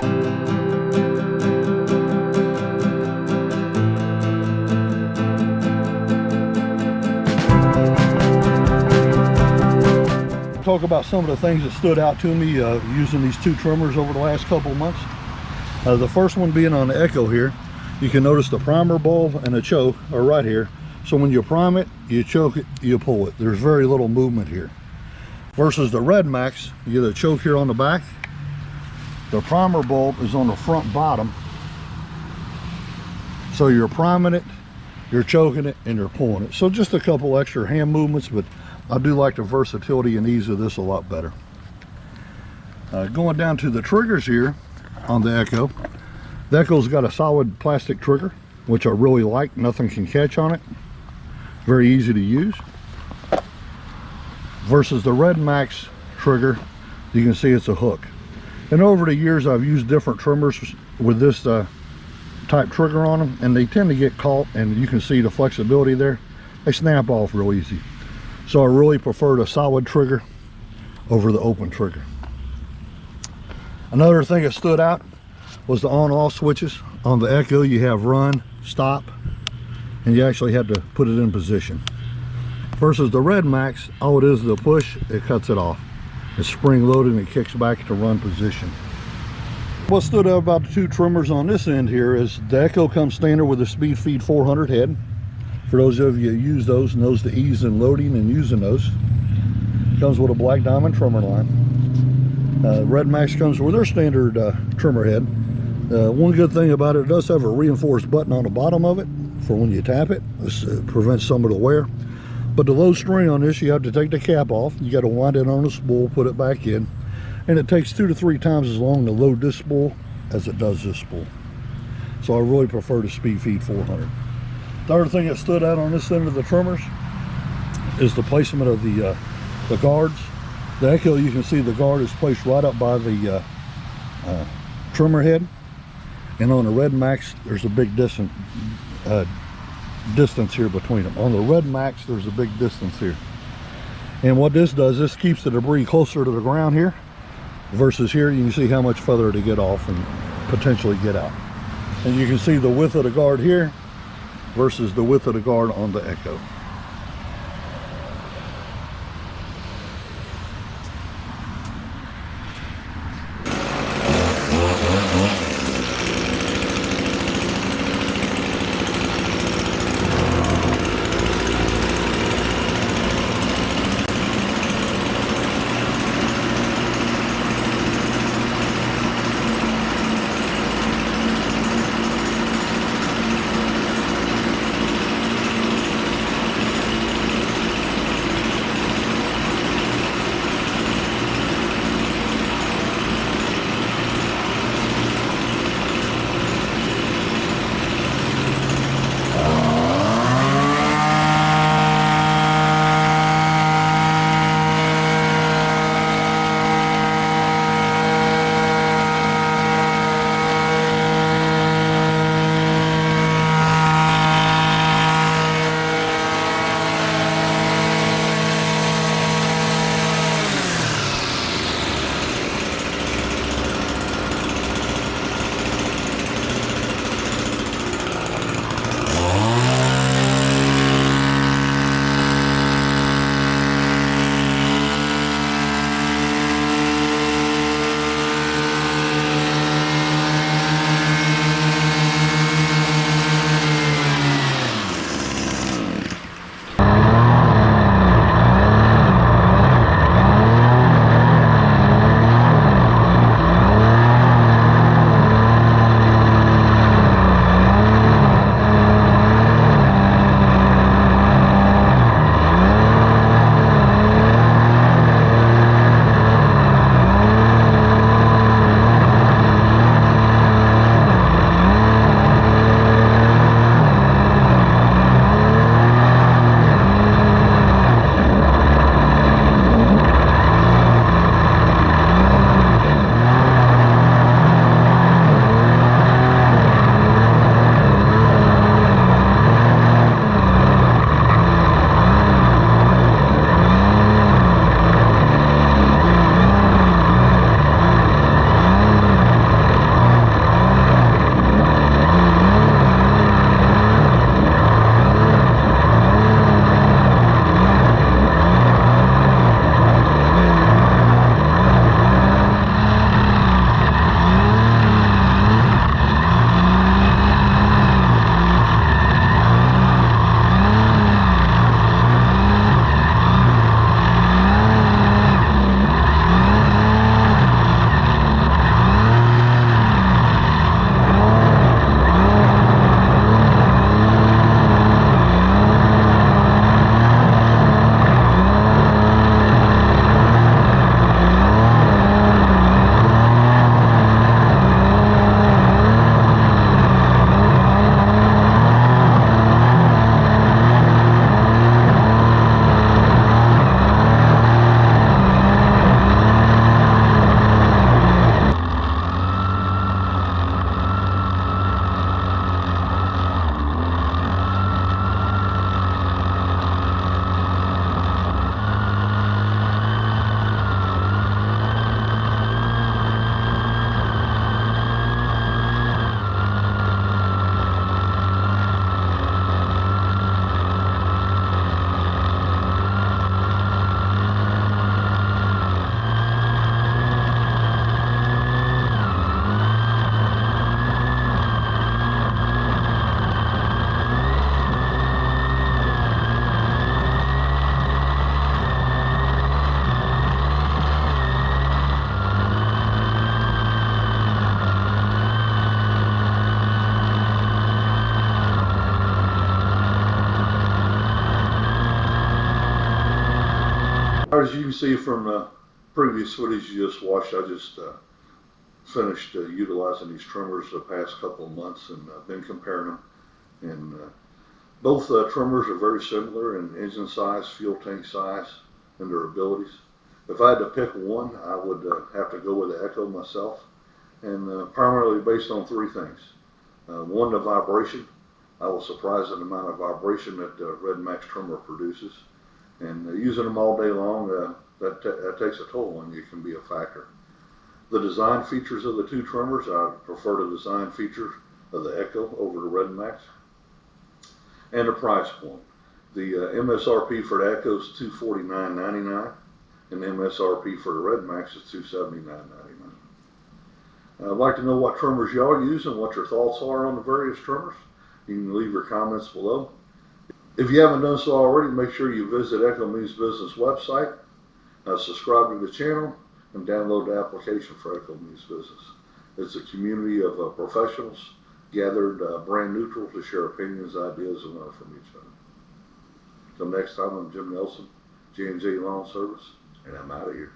Talk about some of the things that stood out to me using these two trimmers over the last couple of months. The first one being on the Echo here, you can notice the primer bulb and the choke are right here. So when you prime it, you choke it, you pull it. There's very little movement here. Versus the REDMAX, you get a choke here on the back. The primer bulb is on the front bottom. So you're priming it, you're choking it, and you're pulling it. So just a couple extra hand movements, but I do like the versatility and ease of this a lot better. Going down to the triggers here on the Echo. The Echo's got a solid plastic trigger, which I really like. Nothing can catch on it. Very easy to use. Versus the REDMAX trigger, you can see it's a hook. And over the years, I've used different trimmers with this type trigger on them, and they tend to get caught, and you can see the flexibility there. They snap off real easy. So I really preferred a solid trigger over the open trigger. Another thing that stood out was the on-off switches. On the Echo, you have run, stop, and you actually had to put it in position. Versus the REDMAX, all it is a push, it cuts it off. It's spring loaded and it kicks back to run position. What stood out about the two trimmers on this end here is the Echo comes standard with a Speed Feed 400 head. For those of you who use those, knows the ease in loading and using those. Comes with a black diamond trimmer line. REDMAX comes with their standard trimmer head. One good thing about it, it does have a reinforced button on the bottom of it for when you tap it. This prevents some of the wear. But the low string on this, you have to take the cap off. You got to wind it on a spool, put it back in. And it takes 2 to 3 times as long to load this spool as it does this spool. So I really prefer the Speed Feed 400. The other thing that stood out on this end of the trimmers is the placement of the guards. The Echo, you can see the guard is placed right up by the trimmer head, and on the REDMAX there's a big distance here between them. On the REDMAX there's a big distance here, and what this does, this keeps the debris closer to the ground here, versus here you can see how much further to get off and potentially get out. And you can see the width of the guard here versus the width of the guard on the Echo. as you can see from the previous footage you just watched, I just finished utilizing these trimmers the past couple of months, and I've been comparing them. And both trimmers are very similar in engine size, fuel tank size, and their abilities. If I had to pick one, I would have to go with the Echo myself, and primarily based on three things. One, the vibration. I was surprised at the amount of vibration that REDMAX trimmer produces, and using them all day long, that takes a toll on you. It can be a factor. The design features of the two trimmers, I prefer the design features of the Echo over the REDMAX. And the price point. The MSRP for the Echo is $249.99, and the MSRP for the REDMAX is $279.99. I'd like to know what trimmers y'all use and what your thoughts are on the various trimmers. You can leave your comments below. If you haven't done so already, make sure you visit Echo Means Business website, subscribe to the channel, and download the application for Echo Means Business. It's a community of professionals gathered brand neutral to share opinions, ideas, and learn from each other. Until next time, I'm Jim Nelson, J&J Lawn Service, and I'm out of here.